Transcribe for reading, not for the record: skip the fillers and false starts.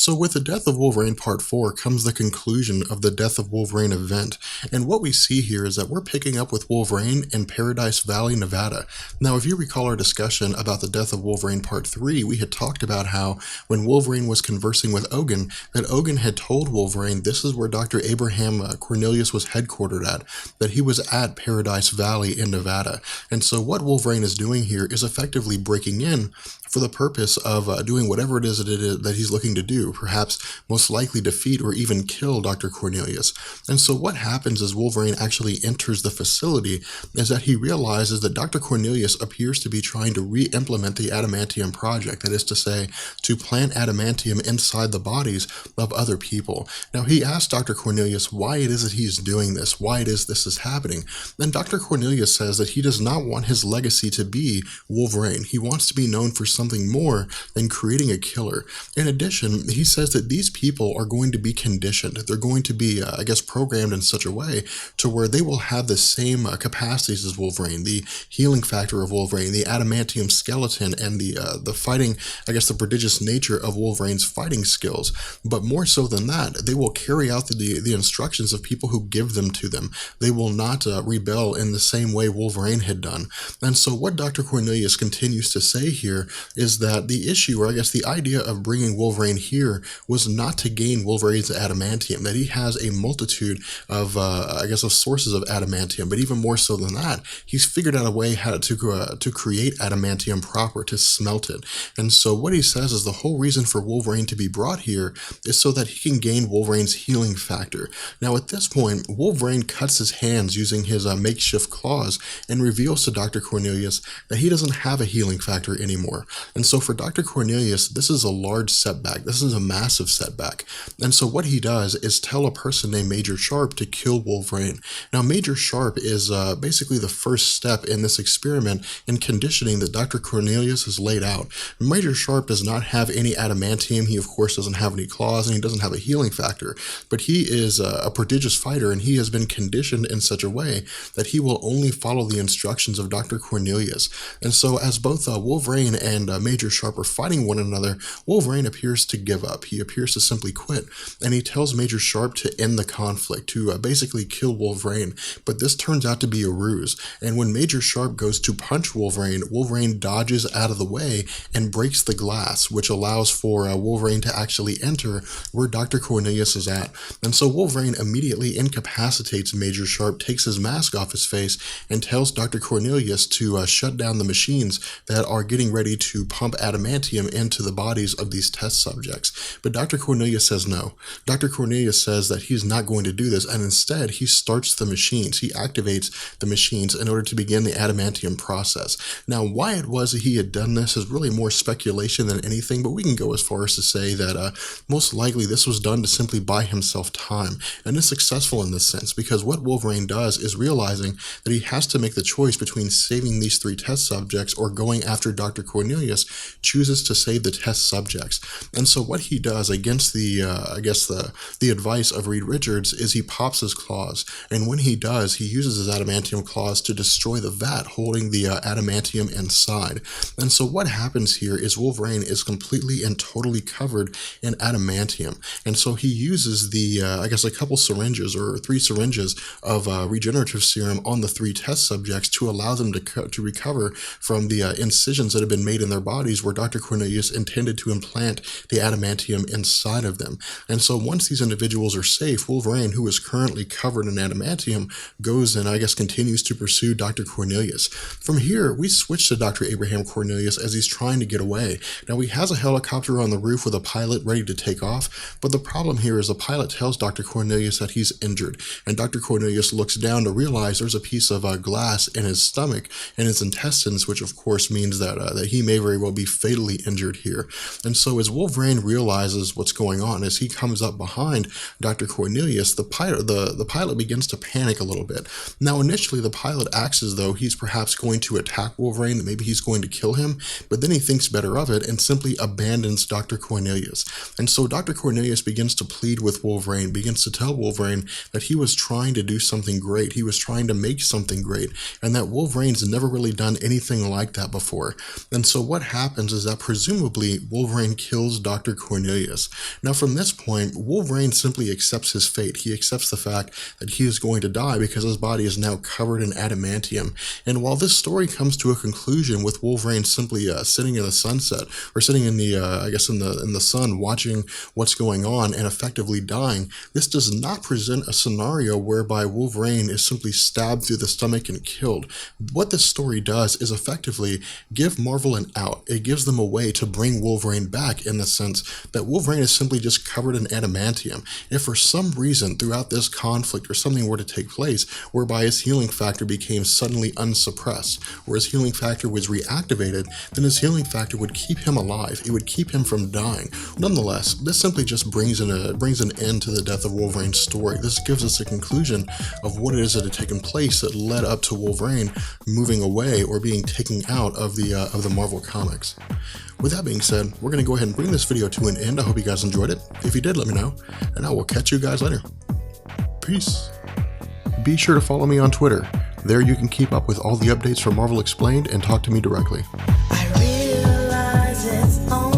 So with the death of Wolverine Part 4 comes the conclusion of the Death of Wolverine event, and what we see here is that we're picking up with Wolverine in Paradise Valley, Nevada. Now if you recall our discussion about the death of Wolverine Part 3, we had talked about how when Wolverine was conversing with Ogun, that Ogun had told Wolverine this is where Dr. Abraham Cornelius was headquartered at, that he was at Paradise Valley in Nevada. And so what Wolverine is doing here is effectively breaking in for the purpose of doing whatever it is that he's looking to do, perhaps most likely defeat or even kill Dr. Cornelius. And so what happens as Wolverine actually enters the facility is that he realizes that Dr. Cornelius appears to be trying to re-implement the adamantium project, that is to say, to plant adamantium inside the bodies of other people. Now he asks Dr. Cornelius why it is that he's doing this, why it is this is happening. And Dr. Cornelius says that he does not want his legacy to be Wolverine. He wants to be known for something more than creating a killer. In addition, he says that these people are going to be conditioned. They're going to be, programmed in such a way to where they will have the same capacities as Wolverine, the healing factor of Wolverine, the adamantium skeleton, and the fighting, the prodigious nature of Wolverine's fighting skills. But more so than that, they will carry out the instructions of people who give them to them. They will not rebel in the same way Wolverine had done. And so what Dr. Cornelius continues to say here is that the issue, or the idea of bringing Wolverine here was not to gain Wolverine's adamantium, that he has a multitude of, of sources of adamantium, but even more so than that, he's figured out a way how to create adamantium proper, to smelt it. And so what he says is the whole reason for Wolverine to be brought here is so that he can gain Wolverine's healing factor. Now at this point, Wolverine cuts his hands using his makeshift claws and reveals to Dr. Cornelius that he doesn't have a healing factor anymore. And so for Dr. Cornelius, this is a large setback. This is a massive setback. And so what he does is tell a person named Major Sharp to kill Wolverine. Now Major Sharp is basically the first step in this experiment in conditioning that Dr. Cornelius has laid out. Major Sharp does not have any adamantium. He of course doesn't have any claws, and he doesn't have a healing factor, but he is a prodigious fighter, and he has been conditioned in such a way that he will only follow the instructions of Dr. Cornelius. And so as both Wolverine and Major Sharp are fighting one another, Wolverine appears to give up. He appears to simply quit, and he tells Major Sharp to end the conflict, to basically kill Wolverine. But this turns out to be a ruse, and when Major Sharp goes to punch Wolverine, Wolverine dodges out of the way and breaks the glass, which allows for Wolverine to actually enter where Dr. Cornelius is at. And so Wolverine immediately incapacitates Major Sharp, takes his mask off his face, and tells Dr. Cornelius to shut down the machines that are getting ready to pump adamantium into the bodies of these test subjects. But Dr. Cornelius says no. Dr. Cornelius says that he's not going to do this, and instead he starts the machines. He activates the machines in order to begin the adamantium process. Now, why it was that he had done this is really more speculation than anything, but we can go as far as to say that most likely this was done to simply buy himself time, and is successful in this sense, because what Wolverine does is realizing that he has to make the choice between saving these 3 test subjects or going after Dr. Cornelius, chooses to save the test subjects. And so what he does against the advice of Reed Richards is he pops his claws, and when he does, he uses his adamantium claws to destroy the vat holding the adamantium inside. And so what happens here is Wolverine is completely and totally covered in adamantium, and so he uses a couple syringes, or 3 syringes of regenerative serum on the 3 test subjects to allow them to recover from the incisions that have been made in their bodies where Dr. Cornelius intended to implant the adamantium inside of them. And so once these individuals are safe, Wolverine, who is currently covered in adamantium, goes and continues to pursue Dr. Cornelius. From here, we switch to Dr. Abraham Cornelius as he's trying to get away. Now he has a helicopter on the roof with a pilot ready to take off, but the problem here is the pilot tells Dr. Cornelius that he's injured, and Dr. Cornelius looks down to realize there's a piece of glass in his stomach and his intestines, which of course means that he may very well be fatally injured here. And so as Wolverine realizes what's going on, as he comes up behind Dr. Cornelius, the pilot begins to panic a little bit. Now initially the pilot acts as though he's perhaps going to attack Wolverine, that maybe he's going to kill him, but then he thinks better of it and simply abandons Dr. Cornelius. And so Dr. Cornelius begins to plead with Wolverine, begins to tell Wolverine that he was trying to do something great, he was trying to make something great, and that Wolverine's never really done anything like that before. And so what what happens is that presumably Wolverine kills Dr. Cornelius. Now from this point, Wolverine simply accepts his fate. He accepts the fact that he is going to die because his body is now covered in adamantium. And while this story comes to a conclusion with Wolverine simply sitting in the sunset, or sitting in the, I guess in the sun, watching what's going on and effectively dying, this does not present a scenario whereby Wolverine is simply stabbed through the stomach and killed. What this story does is effectively give Marvel an out. It gives them a way to bring Wolverine back, in the sense that Wolverine is simply just covered in adamantium. If for some reason throughout this conflict or something were to take place whereby his healing factor became suddenly unsuppressed, or his healing factor was reactivated, then his healing factor would keep him alive. It would keep him from dying. Nonetheless, this simply just brings an end to the death of Wolverine's story. This gives us a conclusion of what it is that had taken place that led up to Wolverine moving away or being taken out of the Marvel Comics. With that being said, we're going to go ahead and bring this video to an end. I hope you guys enjoyed it. If you did, let me know, and I will catch you guys later. Peace. Be sure to follow me on Twitter. There you can keep up with all the updates from Marvel Explained and talk to me directly. I realize it's only